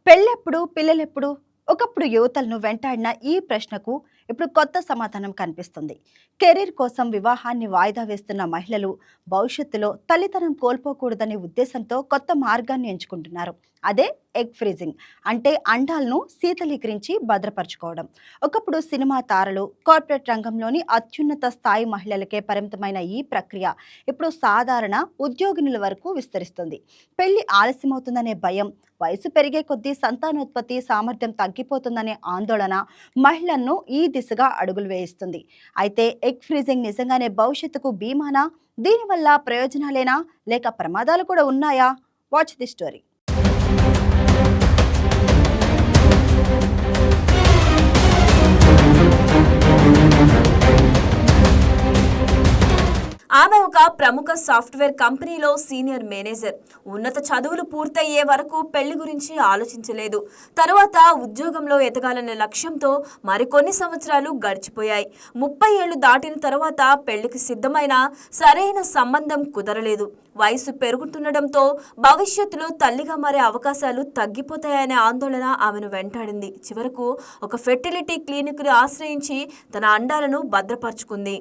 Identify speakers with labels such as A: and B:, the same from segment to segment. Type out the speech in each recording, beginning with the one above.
A: పెళ్ళెప్పుడు, పిల్లలెప్పుడు? ఒకప్పుడు యువతలను వెంటాడిన ఈ ప్రశ్నకు ఇప్పుడు కొత్త సమాధానం కనిపిస్తుంది. కెరీర్ కోసం వివాహాన్ని వాయిదా వేస్తున్న మహిళలు భవిష్యత్తులో తల్లితనం కోల్పోకూడదనే ఉద్దేశంతో కొత్త మార్గాన్ని ఎంచుకుంటున్నారు. అదే ఎగ్ ఫ్రీజింగ్. అంటే అండాలను శీతలీకరించి భద్రపరచుకోవడం. ఒకప్పుడు సినిమా తారలు, కార్పొరేట్ రంగంలోని అత్యున్నత స్థాయి మహిళలకే పరిమితమైన ఈ ప్రక్రియ ఇప్పుడు సాధారణ ఉద్యోగినుల వరకు విస్తరిస్తుంది. పెళ్లి ఆలస్యమవుతుందనే భయం, వయసు పెరిగే కొద్దీ సంతానోత్పత్తి సామర్థ్యం తగ్గిపోతుందనే ఆందోళన మహిళలను ఈ దిశగా అడుగులు వేయిస్తుంది. అయితే ఎగ్ ఫ్రీజింగ్ నిజంగానే భవిష్యత్తుకు బీమానా? దీనివల్ల ప్రయోజనాలేనా లేక ప్రమాదాలు కూడా ఉన్నాయా? Watch the story.
B: ఆమె ఒక ప్రముఖ సాఫ్ట్వేర్ కంపెనీలో సీనియర్ మేనేజర్. ఉన్నత చదువులు పూర్తయ్యే వరకు పెళ్లి గురించి ఆలోచించలేదు. తరువాత ఉద్యోగంలో ఎదగాలనే లక్ష్యంతో మరికొన్ని సంవత్సరాలు గడిచిపోయాయి. 30 ఏళ్లు దాటిన తరువాత పెళ్లికి సిద్ధమైన సరైన సంబంధం కుదరలేదు. వయసు పెరుగుతుండటంతో భవిష్యత్తులో తల్లిగా మారే అవకాశాలు తగ్గిపోతాయనే ఆందోళన ఆమెను వెంటాడింది. చివరకు ఒక ఫెర్టిలిటీ క్లినిక్ను ఆశ్రయించి తన అండాలను భద్రపరుచుకుంది.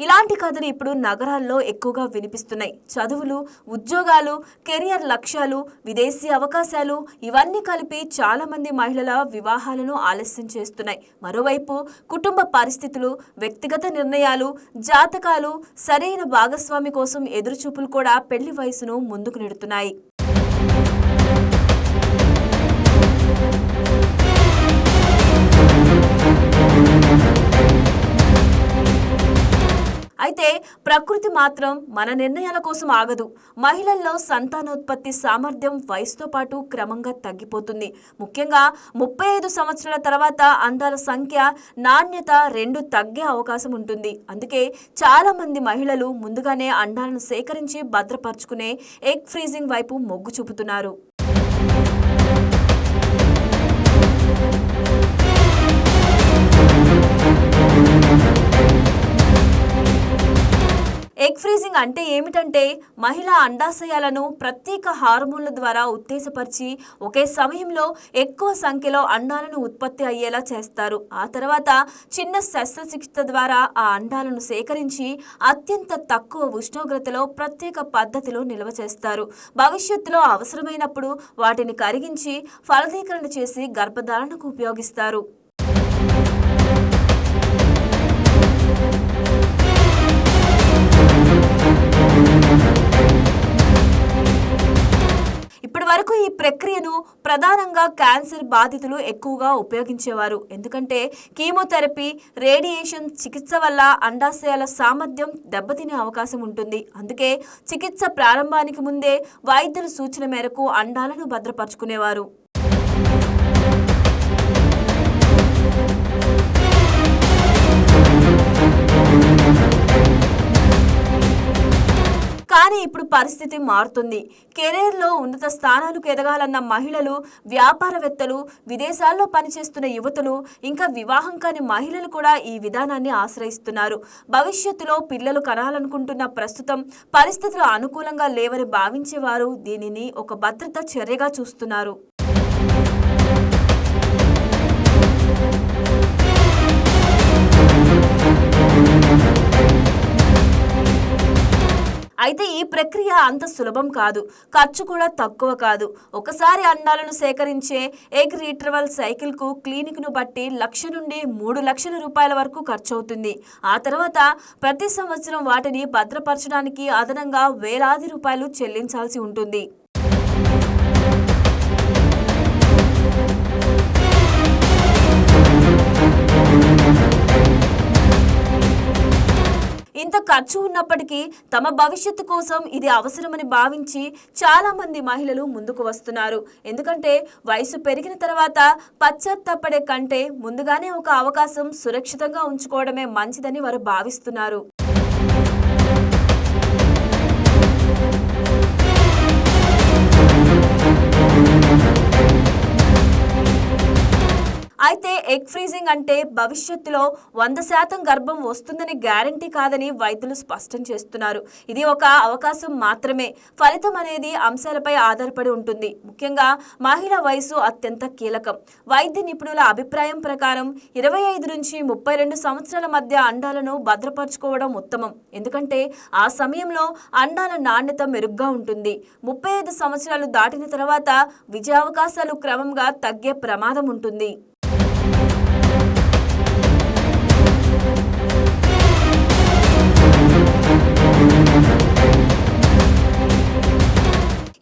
B: ఇలాంటి కథలు ఇప్పుడు నగరాల్లో ఎక్కువగా వినిపిస్తున్నాయి. చదువులు, ఉద్యోగాలు, కెరియర్ లక్ష్యాలు, విదేశీ అవకాశాలు ఇవన్నీ కలిపి చాలా మంది మహిళల వివాహాలను ఆలస్యం చేస్తున్నాయి. మరోవైపు కుటుంబ పరిస్థితులు, వ్యక్తిగత నిర్ణయాలు, జాతకాలు, సరైన భాగస్వామి కోసం ఎదురుచూపులు కూడా పెళ్లి వయసును ముందుకు నెడుతున్నాయి. అయితే ప్రకృతి మాత్రం మన నిర్ణయాల కోసం ఆగదు. మహిళల్లో సంతానోత్పత్తి సామర్థ్యం వయసుతో పాటు క్రమంగా తగ్గిపోతుంది. ముఖ్యంగా 35 సంవత్సరాల తర్వాత అండాల సంఖ్య, నాణ్యత రెండు తగ్గే అవకాశం ఉంటుంది. అందుకే చాలా మంది మహిళలు ముందుగానే అండాలను సేకరించి భద్రపరుచుకునే ఎగ్ ఫ్రీజింగ్ వైపు మొగ్గు చూపుతున్నారు. ఎగ్ ఫ్రీజింగ్ అంటే ఏమిటంటే, మహిళా అండాశయాలను ప్రత్యేక హార్మోన్ల ద్వారా ఉత్తేజపరిచి ఒకే సమయంలో ఎక్కువ సంఖ్యలో అండాలను ఉత్పత్తి అయ్యేలా చేస్తారు. ఆ తర్వాత చిన్న శస్త్రచికిత్స ద్వారా ఆ అండాలను సేకరించి అత్యంత తక్కువ ఉష్ణోగ్రతలో ప్రత్యేక పద్ధతిలో నిల్వ చేస్తారు. భవిష్యత్తులో అవసరమైనప్పుడు వాటిని కరిగించి ఫలదీకరణ చేసి గర్భధారణకు ఉపయోగిస్తారు. ఇప్పటి వరకు ఈ ప్రక్రియను ప్రధానంగా క్యాన్సర్ బాధితులు ఎక్కువగా ఉపయోగించేవారు. ఎందుకంటే కీమోథెరపీ, రేడియేషన్ చికిత్స వల్ల అండాశయాల సామర్థ్యం దెబ్బతినే అవకాశం ఉంటుంది. అందుకే చికిత్స ప్రారంభానికి ముందే వైద్యుల సూచన మేరకు అండాలను భద్రపరుచుకునేవారు. కానీ ఇప్పుడు పరిస్థితి మారుతుంది. కెరీర్లో ఉన్నత స్థానాలకు ఎదగాలన్న మహిళలు, వ్యాపారవేత్తలు, విదేశాల్లో పనిచేస్తున్న యువతులు, ఇంకా వివాహం కాని మహిళలు కూడా ఈ విధానాన్ని ఆశ్రయిస్తున్నారు. భవిష్యత్తులో పిల్లలు కనాలనుకుంటున్న ప్రస్తుతం పరిస్థితులు అనుకూలంగా లేవని భావించేవారు దీనిని ఒక భద్రతా చర్యగా చూస్తున్నారు. అయితే ఈ ప్రక్రియ అంత సులభం కాదు, ఖర్చు కూడా తక్కువ కాదు. ఒకసారి అండాలను సేకరించే ఎగ్ రీట్రవల్ సైకిల్కు క్లినిక్ను బట్టి 1,00,000 నుండి 3 లక్షల రూపాయల వరకు ఖర్చు అవుతుంది. ఆ తర్వాత ప్రతి సంవత్సరం వాటిని భద్రపరచడానికి అదనంగా వేలాది రూపాయలు చెల్లించాల్సి ఉంటుంది. ఇంత ఖర్చు ఉన్నప్పటికీ తమ భవిష్యత్తు కోసం ఇది అవసరమని భావించి చాలా మంది మహిళలు ముందుకు వస్తున్నారు. ఎందుకంటే వయసు పెరిగిన తర్వాత పశ్చాత్తాపడే కంటే ముందుగానే ఒక అవకాశం సురక్షితంగా ఉంచుకోవడమే మంచిదని వారు భావిస్తున్నారు. అయితే ఎగ్ ఫ్రీజింగ్ అంటే భవిష్యత్తులో 100% గర్భం వస్తుందని గ్యారంటీ కాదని వైద్యులు స్పష్టం చేస్తున్నారు. ఇది ఒక అవకాశం మాత్రమే. ఫలితం అనేది అంశాలపై ఆధారపడి ఉంటుంది. ముఖ్యంగా మహిళ వయసు అత్యంత కీలకం. వైద్య నిపుణుల అభిప్రాయం ప్రకారం 25 నుంచి 32 సంవత్సరాల మధ్య అండాలను భద్రపరచుకోవడం ఉత్తమం. ఎందుకంటే ఆ సమయంలో అండాల నాణ్యత మెరుగ్గా ఉంటుంది. 35 సంవత్సరాలు దాటిన తర్వాత విజయావకాశాలు క్రమంగా తగ్గే ప్రమాదం ఉంటుంది.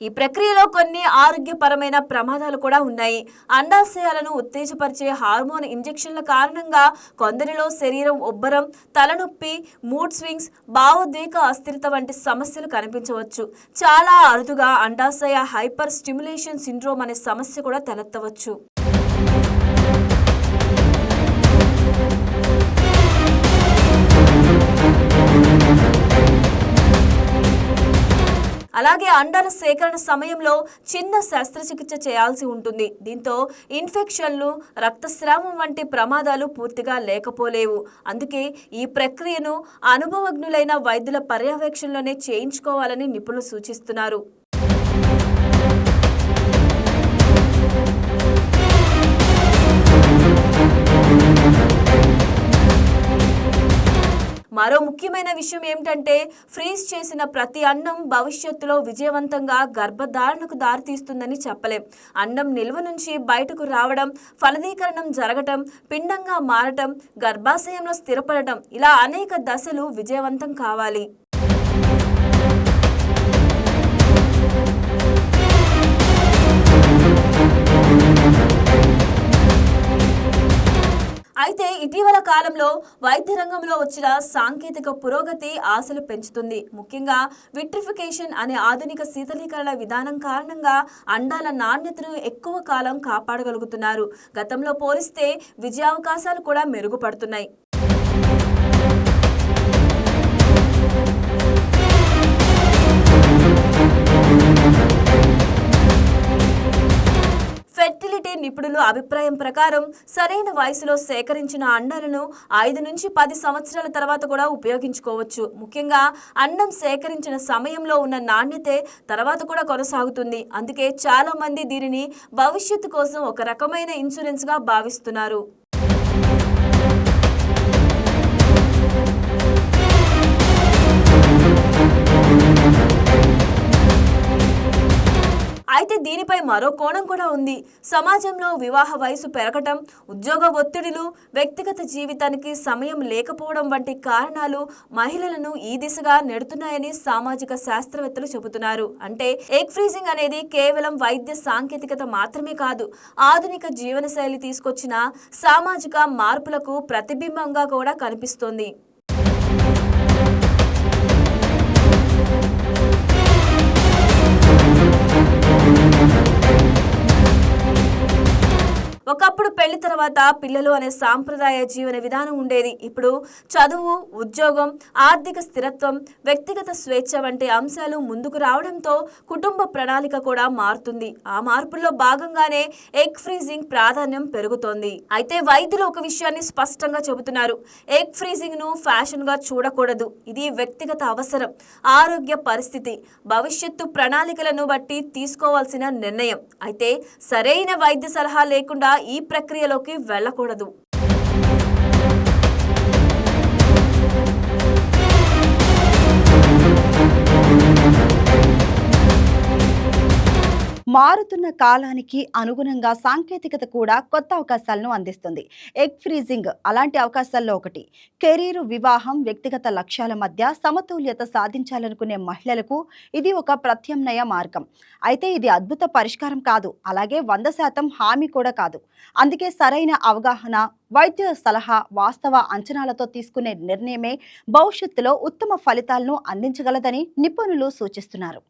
B: ఈ ప్రక్రియలో కొన్ని ఆరోగ్యపరమైన ప్రమాదాలు కూడా ఉన్నాయి. అండాశయాలను ఉత్తేజపరిచే హార్మోన్ ఇంజెక్షన్ల కారణంగా కొందరిలో శరీరం ఉబ్బరం, తలనొప్పి, మూడ్ స్వింగ్స్, భావోద్వేగ అస్థిరత వంటి సమస్యలు కనిపించవచ్చు. చాలా అరుదుగా అండాశయ హైపర్ స్టిమ్యులేషన్ సిండ్రోమ్ అనే సమస్య కూడా తలెత్తవచ్చు. అలాగే అండాల సేకరణ సమయంలో చిన్న శస్త్రచికిత్స చేయాల్సి ఉంటుంది. దీంతో ఇన్ఫెక్షన్లు, రక్తస్రావం వంటి ప్రమాదాలు పూర్తిగా లేకపోలేవు. అందుకే ఈ ప్రక్రియను అనుభవజ్ఞులైన వైద్యుల పర్యవేక్షణలోనే చేయించుకోవాలని నిపుణులు సూచిస్తున్నారు. మరో ముఖ్యమైన విషయం ఏమిటంటే ఫ్రీజ్ చేసిన ప్రతి అండం భవిష్యత్తులో విజయవంతంగా గర్భధారణకు దారితీస్తుందని చెప్పలేం. అండం నిల్వ నుంచి బయటకు రావడం, ఫలదీకరణం జరగటం, పిండంగా మారటం, గర్భాశయంలో స్థిరపడటం, ఇలా అనేక దశలు విజయవంతం కావాలి. అయితే ఇటీవల కాలంలో వైద్య రంగంలో వచ్చిన సాంకేతిక పురోగతి ఆశలు పెంచుతుంది. ముఖ్యంగా విట్రిఫికేషన్ అనే ఆధునిక శీతలీకరణ విధానం కారణంగా అండాల నాణ్యతను ఎక్కువ కాలం కాపాడగలుగుతున్నారు. గతంలో పోలిస్తే విజయావకాశాలు కూడా మెరుగుపడుతున్నాయి. ఫెర్టిలిటీ నిపుణుల అభిప్రాయం ప్రకారం సరైన వయసులో సేకరించిన అండాలను 5 నుంచి 10 సంవత్సరాల తర్వాత కూడా ఉపయోగించుకోవచ్చు. ముఖ్యంగా అండం సేకరించిన సమయంలో ఉన్న నాణ్యతే తర్వాత కూడా కొనసాగుతుంది. అందుకే చాలా మంది దీనిని భవిష్యత్తు కోసం ఒక రకమైన ఇన్సూరెన్స్గా భావిస్తున్నారు. అయితే దీనిపై మరో కోణం కూడా ఉంది. సమాజంలో వివాహ వయసు పెరగటం, ఉద్యోగ ఒత్తిడులు, వ్యక్తిగత జీవితానికి సమయం లేకపోవడం వంటి కారణాలు మహిళలను ఈ దిశగా నెడుతున్నాయని సామాజిక శాస్త్రవేత్తలు చెబుతున్నారు. అంటే ఎగ్ ఫ్రీజింగ్ అనేది కేవలం వైద్య సాంకేతికత మాత్రమే కాదు, ఆధునిక జీవనశైలి తీసుకొచ్చిన సామాజిక మార్పులకు ప్రతిబింబంగా కూడా కనిపిస్తోంది. ఒకప్పుడు పెళ్లి తర్వాత పిల్లలు అనే సాంప్రదాయ జీవన విధానం ఉండేది. ఇప్పుడు చదువు, ఉద్యోగం, ఆర్థిక స్థిరత్వం, వ్యక్తిగత స్వేచ్ఛ వంటి అంశాలు ముందుకు రావడంతో కుటుంబ ప్రణాళిక కూడా మారుతుంది. ఆ మార్పుల్లో భాగంగానే ఎగ్ ఫ్రీజింగ్ ప్రాధాన్యం పెరుగుతోంది. అయితే వైద్యులు ఒక విషయాన్ని స్పష్టంగా చెబుతున్నారు. ఎగ్ ఫ్రీజింగ్ ను ఫ్యాషన్ గా చూడకూడదు. ఇది వ్యక్తిగత అవసరం, ఆరోగ్య పరిస్థితి, భవిష్యత్తు ప్రణాళికలను బట్టి తీసుకోవాల్సిన నిర్ణయం. అయితే సరైన వైద్య సలహా లేకుండా ఈ ప్రక్రియలోకి వెళ్ళకూడదు.
A: మారుతున్న కాలానికి అనుగుణంగా సాంకేతికత కూడా కొత్త అవకాశాలను అందిస్తుంది. ఎగ్ ఫ్రీజింగ్ అలాంటి అవకాశాల్లో ఒకటి. కెరీర్, వివాహం, వ్యక్తిగత లక్ష్యాల మధ్య సమతుల్యత సాధించాలనుకునే మహిళలకు ఇది ఒక ప్రత్యామ్నాయ మార్గం. అయితే ఇది అద్భుత పరిష్కారం కాదు, అలాగే 100% హామీ కూడా కాదు. అందుకే సరైన అవగాహన, వైద్య సలహా, వాస్తవ అంచనాలతో తీసుకునే నిర్ణయమే భవిష్యత్తులో ఉత్తమ ఫలితాలను అందించగలదని నిపుణులు సూచిస్తున్నారు.